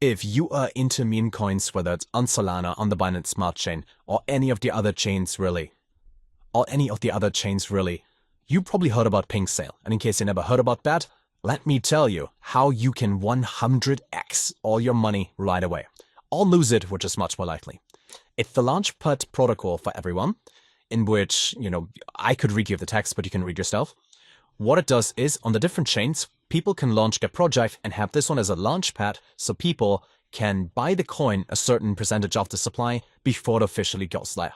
If you are into meme coins, whether it's on Solana, on the Binance Smart Chain, or any of the other chains really, you probably heard about pinksale. And in case you never heard about that, let me tell you how you can 100x all your money right away. Or lose it, which is much more likely. It's the Launchpad protocol for everyone, in which, I could read you the text, but you can read yourself. What it does is, on the different chains, people can launch their project and have this one as a launchpad, so people can buy the coin a certain percentage of the supply before it officially goes live.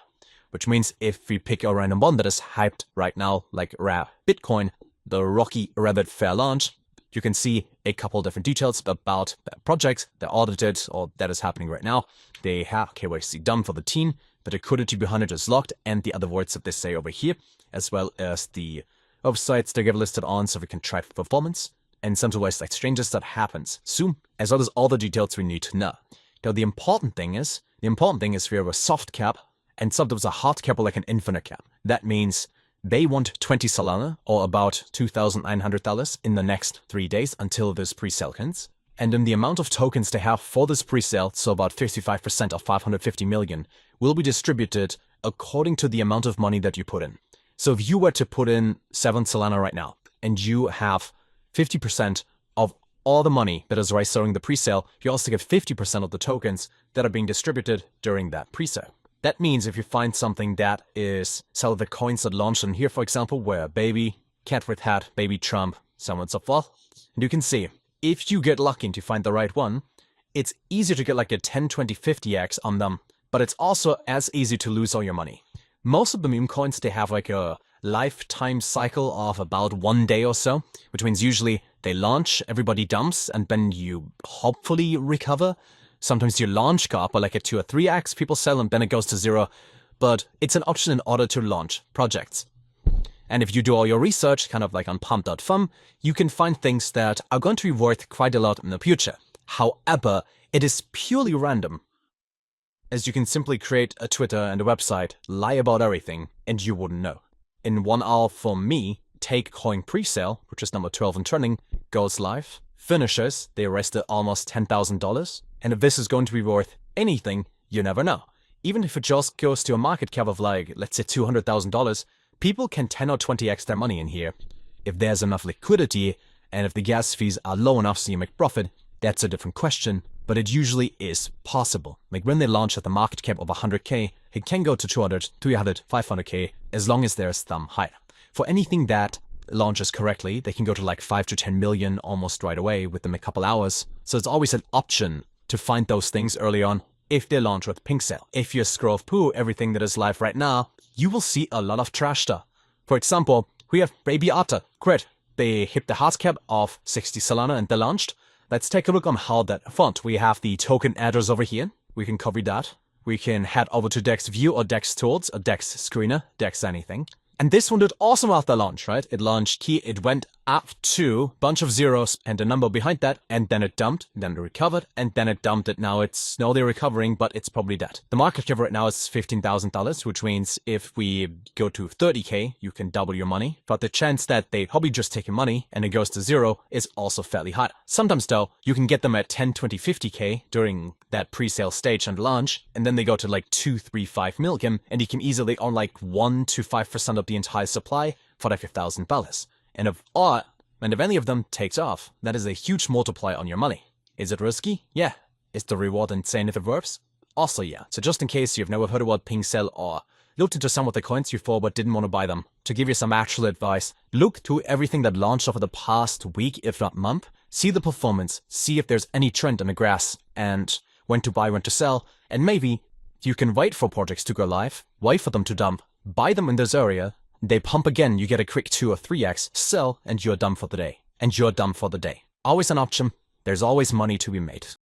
Which means if we pick a random one that is hyped right now, like rare Bitcoin, the Rocky Rabbit fair launch, you can see a couple different details about the projects, they're audited, or that is happening right now. They have KYC done for the team, the liquidity behind it is locked, and the other words that they say over here, as well as the websites they get listed on so we can track performance, and centralized exchanges that happens soon, as well as all the details we need to know. Now the important thing is we have a soft cap and sometimes a hard cap or like an infinite cap. That means they want 20 Solana, or about $2,900 in the next 3 days until this pre-sale ends. And then the amount of tokens they have for this pre-sale, so about 55% of 550 million, will be distributed according to the amount of money that you put in. So if you were to put in 7 Solana right now, and you have 50% of all the money that is raised during the pre-sale, you also get 50% of the tokens that are being distributed during that pre-sale. That means if you find something that is, so the coins that launched in here, for example, were baby, cat with hat, baby Trump, so on and so forth, and you can see, if you get lucky to find the right one, it's easier to get like a 10, 20, 50x on them, but it's also as easy to lose all your money. Most of the meme coins, they have like a lifetime cycle of about 1 day or so, which means usually they launch, everybody dumps, and then you hopefully recover. Sometimes you launch go up by like a 2 or 3x, people sell, and then it goes to 0. But it's an option in order to launch projects. And if you do all your research, kind of like on pump.fun, you can find things that are going to be worth quite a lot in the future. However, it is purely random, as you can simply create a Twitter and a website, lie about everything, and you wouldn't know. In 1 hour for me, take coin presale, which is number 12 and trending, goes live, finishes, they arrested almost $10,000, and if this is going to be worth anything, you never know. Even if it just goes to a market cap of like, let's say $200,000, people can 10 or 20x their money in here. If there's enough liquidity, and if the gas fees are low enough so you make profit, that's a different question, but it usually is possible. Like when they launch at the market cap of 100k, it can go to 200, 300, 500k, as long as there's some height. For anything that launches correctly, they can go to like 5 to 10 million almost right away within a couple hours. So it's always an option to find those things early on if they launch with pinksale. If you scroll through everything that is live right now, you will see a lot of trash stuff. For example, we have Baby Otter, great. They hit the hard cap of 60 Solana and they launched. Let's take a look on how that font. We have the token address over here. We can copy that. We can head over to Dex View or Dex Tools or Dex Screener, Dex anything. And this one did awesome after launch, right? It launched key, it went up to a bunch of zeros and a number behind that, and then it dumped, then it recovered, and then it dumped it. Now it's slowly recovering, but it's probably dead. The market cap right now is $15,000, which means if we go to 30k, you can double your money. But the chance that they probably just take your money and it goes to 0 is also fairly high. Sometimes though, you can get them at 10, 20, 50k during that pre-sale stage and launch, and then they go to like 2, 3, 5 million, and you can easily own like 1 to 5% of the entire supply for like $1,000. And if any of them takes off, that is a huge multiplier on your money. Is it risky? Yeah. Is the reward insane if it works? Also yeah. So just in case you've never heard about pinksale or looked into some of the coins before but didn't want to buy them, to give you some actual advice, look through everything that launched over the past week, if not month, see the performance, see if there's any trend in the grass, and when to buy, when to sell, and maybe you can wait for projects to go live, wait for them to dump, buy them in this area, they pump again, you get a quick 2 or 3x, sell, and you're done for the day. Always an option. There's always money to be made.